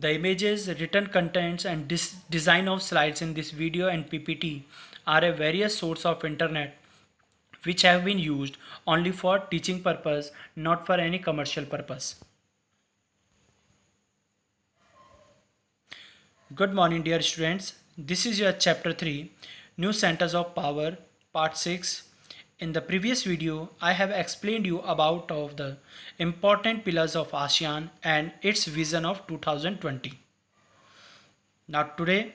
The images, written contents and design of slides in this video and PPT are a various source of internet which have been used only for teaching purpose, not for any commercial purpose. Good morning dear students. This is your chapter 3, New Centers of Power, part 6. In the previous video, I have explained you about of the important pillars of ASEAN and its vision of 2020. Now today,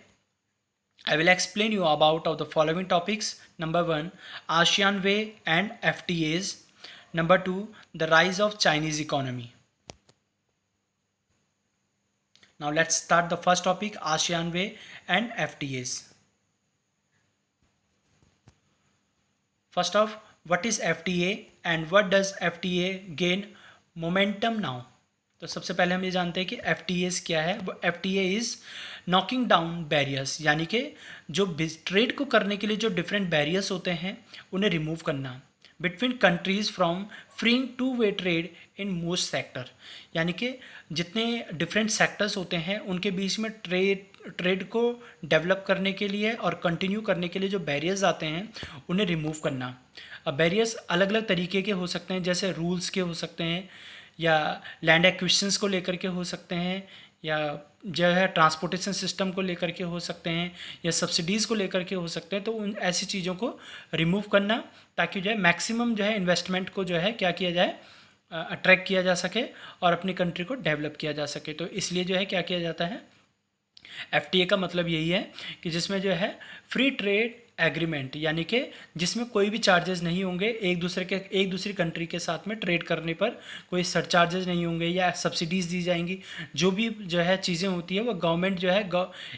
I will explain you about of the following topics. Number 1, ASEAN Way and FTAs. Number 2, the rise of Chinese economy. Now let's start the first topic, ASEAN Way and FTAs. First off, what is FTA and what does FTA gain momentum now? तो सबसे पहले हम ये जानते हैं कि FTAs क्या है. वो FTA is knocking down barriers, यानी कि जो ट्रेड को करने के लिए जो डिफरेंट बैरियर्स होते हैं उन्हें रिमूव करना between countries from freeing two way trade in most sector, यानी कि जितने डिफरेंट सेक्टर्स होते हैं उनके बीच में ट्रेड को डेवलप करने के लिए और कंटिन्यू करने के लिए जो बैरियर्स आते हैं उन्हें रिमूव करना. अब बैरियर्स अलग अलग तरीके के हो सकते हैं, जैसे रूल्स के हो सकते हैं, या लैंड एक्विजिशंस को लेकर के हो सकते हैं, या जो है ट्रांसपोर्टेशन सिस्टम को लेकर के हो सकते हैं, या सब्सिडीज़ को लेकर के हो सकते हैं. तो उन ऐसी चीज़ों को रिमूव करना ताकि जो है मैक्सिमम जो है इन्वेस्टमेंट को जो है क्या किया जाए, अट्रैक्ट किया जा सके और अपनी कंट्री को डेवलप किया जा सके. तो इसलिए जो है क्या किया जाता है, FTA का मतलब यही है कि जिसमें जो है फ्री ट्रेड एग्रीमेंट, यानी कि जिसमें कोई भी चार्जेस नहीं होंगे, एक दूसरी कंट्री के साथ में ट्रेड करने पर कोई सरचार्जेस नहीं होंगे या सब्सिडीज़ दी जाएंगी. जो भी जो है चीज़ें होती है वो गवर्नमेंट जो है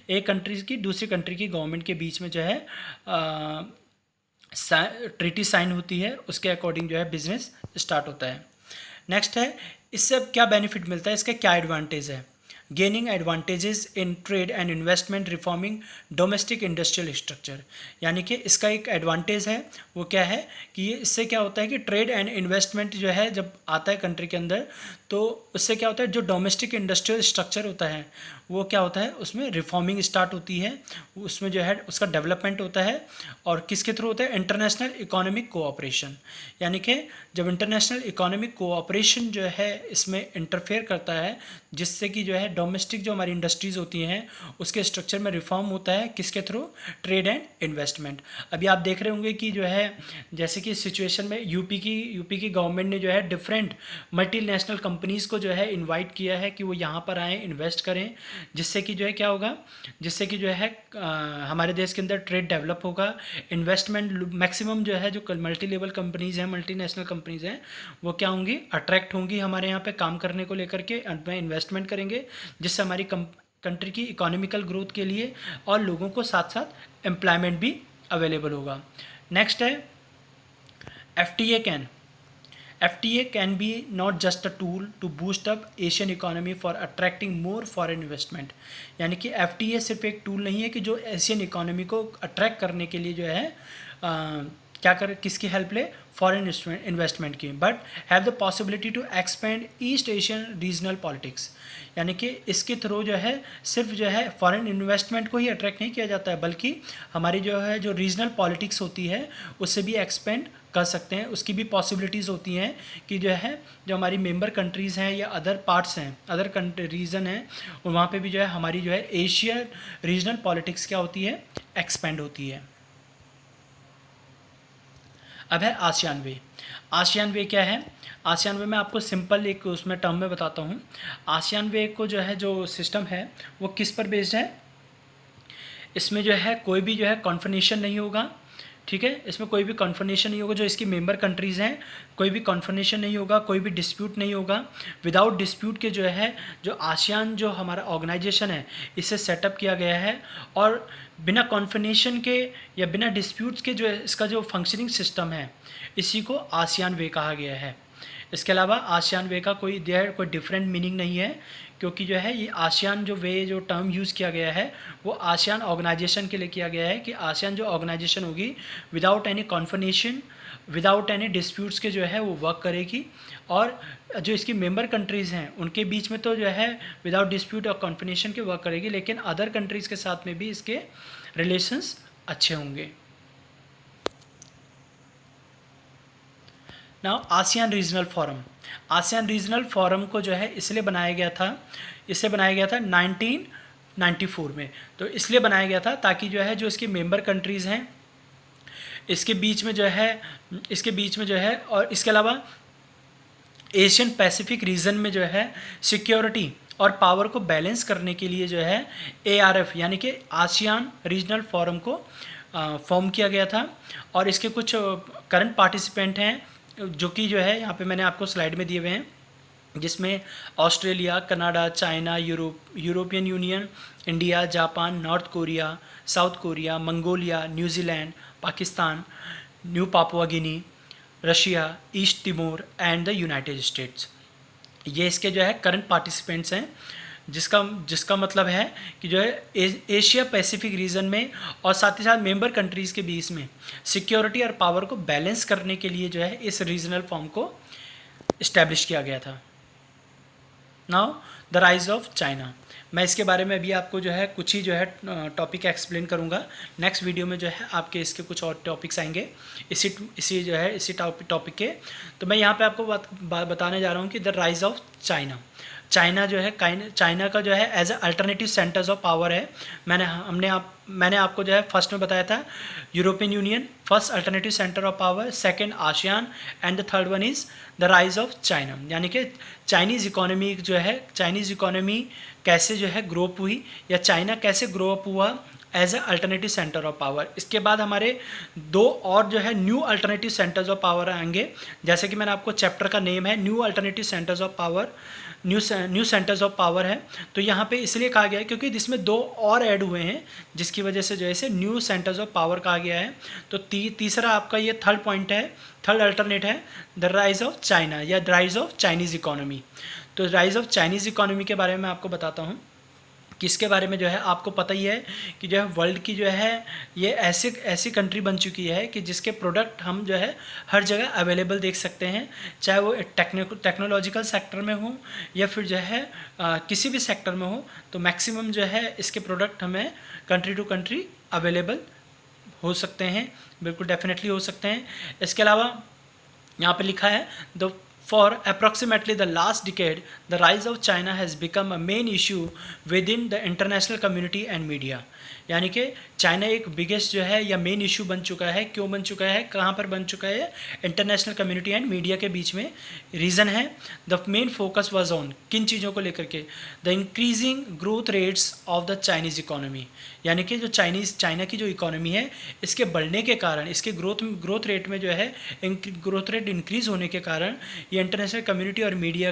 एक कंट्री की दूसरी कंट्री की गवर्नमेंट के बीच में जो है ट्रीटी साइन होती है, उसके अकॉर्डिंग जो है बिजनेस स्टार्ट होता है. नेक्स्ट है, इससे अब क्या बेनिफिट मिलता है, इसके क्या एडवांटेज है. Gaining advantages in trade and investment reforming domestic industrial structure, यानी कि इसका एक एडवांटेज है वो क्या है कि ये इससे क्या होता है कि ट्रेड एंड इन्वेस्टमेंट जो है जब आता है कंट्री के अंदर, तो उससे क्या होता है जो डोमेस्टिक इंडस्ट्रियल स्ट्रक्चर होता है वो क्या होता है, उसमें रिफॉर्मिंग स्टार्ट होती है, उसमें जो है उसका डेवलपमेंट होता है. और किसके थ्रू होता है, इंटरनेशनल इकोनॉमिक कोऑपरेशन, यानी कि जब इंटरनेशनल इकोनॉमिक कोऑपरेशन जो है इसमें इंटरफेयर करता है, जिससे कि जो है डोमेस्टिक जो हमारी इंडस्ट्रीज़ होती हैं उसके स्ट्रक्चर में रिफॉर्म होता है, किसके थ्रू, ट्रेड एंड इन्वेस्टमेंट. अभी आप देख रहे होंगे कि जो है जैसे कि सिचुएशन में यूपी की गवर्नमेंट ने जो है डिफरेंट मल्टीनेशनल कंपनीज़ को जो है इनवाइट किया है कि वो यहाँ पर आएँ, इन्वेस्ट करें, जिससे कि जो है क्या होगा, जिससे कि जो है हमारे देश के अंदर ट्रेड डेवलप होगा, इन्वेस्टमेंट मैक्सिमम जो है जो मल्टी लेवल कंपनीज़ हैं, मल्टीनेशनल कंपनीज़ हैं, वो क्या होंगी, अट्रैक्ट होंगी हमारे यहाँ पे काम करने को लेकर के, में इन्वेस्टमेंट करेंगे, जिससे हमारी कंट्री की इकोनॉमिकल ग्रोथ के लिए और लोगों को साथ साथ एम्प्लॉयमेंट भी अवेलेबल होगा. नेक्स्ट है, FTA can be not just a tool to boost up Asian economy for attracting more foreign investment, यानी कि FTA सिर्फ एक टूल नहीं है कि जो एशियन इकोनॉमी को अट्रैक्ट करने के लिए जो है क्या कर किसकी हेल्प ले, फॉरेन इन्वेस्टमेंट की, but have the possibility to expand East Asian regional politics, यानी कि इसके थ्रू जो है सिर्फ जो है फॉरेन इन्वेस्टमेंट को ही अट्रैक्ट नहीं किया जाता है, बल्कि हमारी जो है जो रीजनल पॉलिटिक्स होती है उससे भी एक्सपेंड कर सकते हैं, उसकी भी पॉसिबिलिटीज़ होती हैं कि जो है जो हमारी मेंबर कंट्रीज़ हैं या अदर पार्ट्स हैं, अदर रीजन हैं, वहाँ पे भी जो है हमारी जो है एशियन रीजनल पॉलिटिक्स क्या होती है, एक्सपेंड होती है. अब है आसियान वे. आसियान वे क्या है, आसियान वे मैं आपको सिंपल एक उसमें टर्म में बताता हूँ. आसियान वे को जो है जो सिस्टम है वो किस पर बेस्ड है, इसमें जो है कोई भी जो है कॉन्फर्मेशन नहीं होगा, ठीक है, इसमें कोई भी कॉन्फर्मेशन नहीं होगा, जो इसकी मेंबर कंट्रीज़ हैं कोई भी कॉन्फर्मेशन नहीं होगा, कोई भी डिस्प्यूट नहीं होगा. विदाउट डिस्प्यूट के जो है जो आसियान जो हमारा ऑर्गेनाइजेशन है इसे सेटअप किया गया है, और बिना कॉन्फर्मेशन के या बिना डिस्प्यूट्स के जो है इसका जो फंक्शनिंग सिस्टम है इसी को आसियान वे कहा गया है. इसके अलावा आसियान वे का कोई डिफरेंट मीनिंग नहीं है, क्योंकि जो है ये आसियान जो वे जो टर्म यूज़ किया गया है वो आसियान ऑर्गेनाइजेशन के लिए किया गया है कि आसियान जो ऑर्गेनाइजेशन होगी without any conformation, without any disputes के जो है वो वर्क करेगी, और जो इसकी मेंबर कंट्रीज़ हैं उनके बीच में तो जो है विदाउट डिस्प्यूट और कॉन्फर्मेशन के वर्क करेगी, लेकिन अदर कंट्रीज़ के साथ में भी इसके रिलेशंस अच्छे होंगे। Now ASEAN regional forum. ASEAN regional forum को जो है इसलिए बनाया गया था, इसे बनाया गया था 1994 में। तो इसलिए बनाया गया था ताकि जो है जो इसकी मेंबर कंट्रीज़ हैं इसके बीच में जो है और इसके अलावा एशियन पैसिफिक रीजन में जो है सिक्योरिटी और पावर को बैलेंस करने के लिए जो है ARF यानी कि आसियान रीजनल फोरम को फॉर्म किया गया था। और इसके कुछ करंट पार्टिसिपेंट हैं जो कि जो है यहाँ पे मैंने आपको स्लाइड में दिए हुए हैं, जिसमें Australia, Canada, China, European union, India, Japan, north Korea, south Korea, Mongolia, New Zealand, Pakistan, new Papua Guinea, Russia, east Timor and the United states. ये इसके जो है करंट पार्टिसिपेंट्स हैं, जिसका मतलब है कि जो है एशिया पैसिफिक रीजन में और साथ ही साथ मेंबर कंट्रीज़ के बीच में सिक्योरिटी और पावर को बैलेंस करने के लिए जो है इस रीजनल फॉर्म को इस्टेब्लिश किया गया था। Now the rise of China. मैं इसके बारे में अभी आपको जो है कुछ ही जो है टॉपिक एक्सप्लेन करूँगा। नेक्स्ट वीडियो में जो है आपके इसके कुछ और टॉपिक्स आएंगे इसी टॉपिक के। तो मैं यहाँ पे आपको बताने जा रहा हूँ कि the rise of China. China जो है चाइना का जो है as a alternative centres of power है। मैंने आपको जो है फर्स्ट में बताया था European Union first alternative centre of power, second ASEAN and the third one is the rise of China. यानी कि चाइनीज़ इकोनॉमी कैसे जो है ग्रो अप हुई या चाइना कैसे ग्रो अप हुआ as a alternative centre of power. इसके बाद हमारे दो और जो है new alternative centres of power आएंगे, जैसे कि मैंने आपको चैप्टर का नेम है new alternative centres of power, new centres of power है। तो यहाँ पे इसलिए कहा गया है क्योंकि इसमें दो और ऐड हुए हैं, जिसकी वजह से जो है इसे न्यू सेंटर्स ऑफ पावर कहा गया है। तो तीसरा आपका ये थर्ड पॉइंट है, थर्ड अल्टरनेट है द राइज ऑफ चाइना या राइज ऑफ चाइनीज़ इकोनॉमी। तो राइज ऑफ चाइनीज़ इकोनॉमी के बारे में आपको बताता हूँ कि इसके बारे में जो है आपको पता ही है कि जो है वर्ल्ड की जो है ये ऐसी कंट्री बन चुकी है कि जिसके प्रोडक्ट हम जो है हर जगह अवेलेबल देख सकते हैं, चाहे वो टेक्नोलॉजिकल सेक्टर में हो या फिर जो है किसी भी सेक्टर में हो। तो मैक्सिमम जो है इसके प्रोडक्ट हमें कंट्री टू कंट्री अवेलेबल हो सकते हैं, बिल्कुल डेफिनेटली हो सकते हैं। इसके अलावा यहाँ पे लिखा है For approximately the last decade, the rise of China has become a main issue within the international community and media. यानी कि चाइना एक बिगेस्ट जो है या मेन इशू बन चुका है। क्यों बन चुका है, कहाँ पर बन चुका है? इंटरनेशनल कम्युनिटी एंड मीडिया के बीच में। रीज़न है the main focus was on किन चीज़ों को लेकर के, the increasing growth rates of the Chinese economy. यानी कि जो चाइना की जो इकोनॉमी है इसके बढ़ने के कारण, इसके ग्रोथ रेट में जो है ग्रोथ रेट इंक्रीज़ होने के कारण ये इंटरनेशनल कम्युनिटी और मीडिया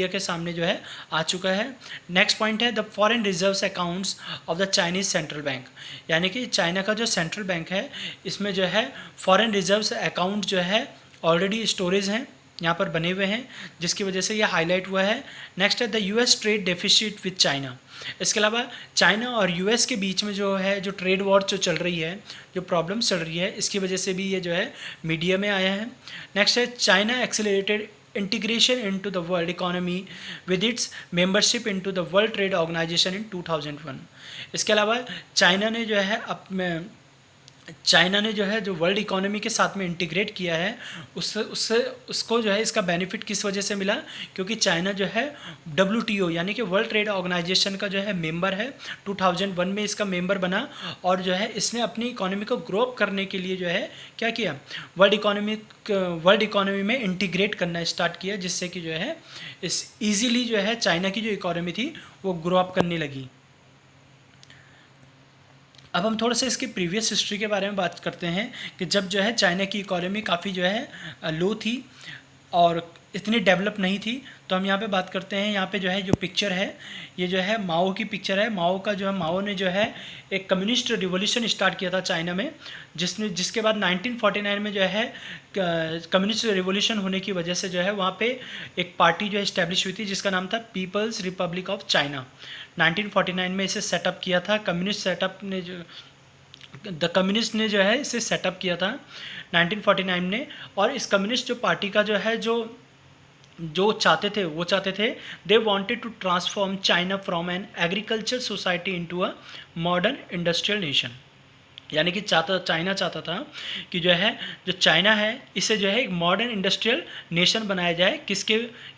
के सामने जो है आ चुका है। नेक्स्ट पॉइंट है the foreign reserves accounts of the Chinese central bank. यानी कि चाइना का जो सेंट्रल बैंक है इसमें जो है फॉरेन रिजर्व्स अकाउंट जो है ऑलरेडी स्टोरेज हैं, यहाँ पर बने हुए हैं, जिसकी वजह से ये हाईलाइट हुआ है। नेक्स्ट है the US trade deficit with China. इसके अलावा चाइना और US के बीच में जो है जो ट्रेड वॉर जो चल रही है, जो प्रॉब्लम्स चल रही है, इसकी वजह से भी ये जो है मीडिया में आया है। नेक्स्ट है China accelerated integration into the world economy with its membership into the World Trade Organization in 2001। इसके अलावा चाइना ने जो है जो वर्ल्ड इकोनॉमी के साथ में इंटीग्रेट किया है उसको जो है इसका बेनिफिट किस वजह से मिला, क्योंकि चाइना जो है WTO यानी कि वर्ल्ड ट्रेड ऑर्गेनाइजेशन का जो है मेंबर है। 2001 में इसका मेंबर बना और जो है इसने अपनी इकोनॉमी को ग्रो अप करने के लिए जो है क्या किया, वर्ल्ड इकोनॉमी में इंटीग्रेट करना स्टार्ट किया, जिससे कि जो है इस ईजीली जो है चाइना की जो इकोनॉमी थी वो ग्रो अप करने लगी। अब हम थोड़ा सा इसकी प्रीवियस हिस्ट्री के बारे में बात करते हैं कि जब जो है चाइना की इकोनॉमी काफ़ी जो है लो थी और इतनी डेवलप नहीं थी। तो हम यहाँ पे बात करते हैं, यहाँ पे जो है जो पिक्चर है ये जो है माओ की पिक्चर है। माओ का जो है, माओ ने जो है एक कम्युनिस्ट रिवॉल्यूशन स्टार्ट किया था चाइना में, जिसके बाद 1949 में जो है कम्युनिस्ट रिवॉल्यूशन होने की वजह से जो है वहाँ पे एक पार्टी जो है इस्टेब्लिश हुई थी जिसका नाम था पीपल्स रिपब्लिक ऑफ चाइना। 1949 में इसे सेटअप किया था द कम्युनिस्ट ने जो है इसे सेटअप किया था 1949 ने। और इस कम्युनिस्ट जो पार्टी का जो है जो चाहते थे they wanted to transform China from an agriculture society into a modern industrial nation. यानी कि चाइना चाहता था कि जो चाइना है इसे जो है एक मॉडर्न इंडस्ट्रियल नेशन बनाया जाए,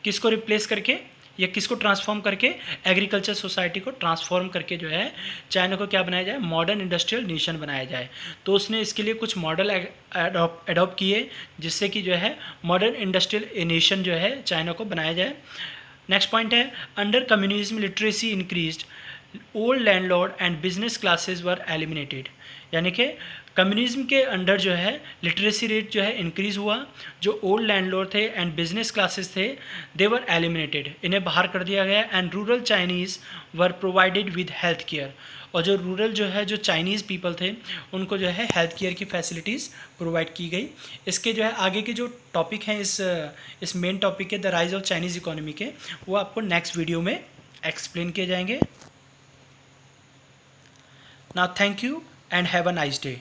किसको रिप्लेस करके या किसको ट्रांसफॉर्म करके, एग्रीकल्चर सोसाइटी को ट्रांसफॉर्म करके जो है चाइना को क्या बनाया जाए, मॉडर्न इंडस्ट्रियल नेशन बनाया जाए। तो उसने इसके लिए कुछ मॉडल एडॉप्ट किए जिससे कि जो है मॉडर्न इंडस्ट्रियल नेशन जो है चाइना को बनाया जाए। नेक्स्ट पॉइंट है under communism literacy increased, old landlord and business classes were eliminated. यानी कि कम्युनिज्म के अंडर जो है लिटरेसी रेट जो है इंक्रीज़ हुआ, जो ओल्ड लैंडलॉर्ड थे एंड बिजनेस क्लासेस थे दे वर एलिमिनेटेड, इन्हें बाहर कर दिया गया। And rural Chinese were provided with health care, और जो रूरल जो है जो चाइनीज़ पीपल थे उनको जो है हेल्थ केयर की फैसिलिटीज़ प्रोवाइड की गई। इसके जो है आगे के जो टॉपिक हैं इस मेन टॉपिक के the rise of Chinese economy के, वो आपको नेक्स्ट वीडियो में एक्सप्लेन किए जाएंगे। Now thank you and have a nice day.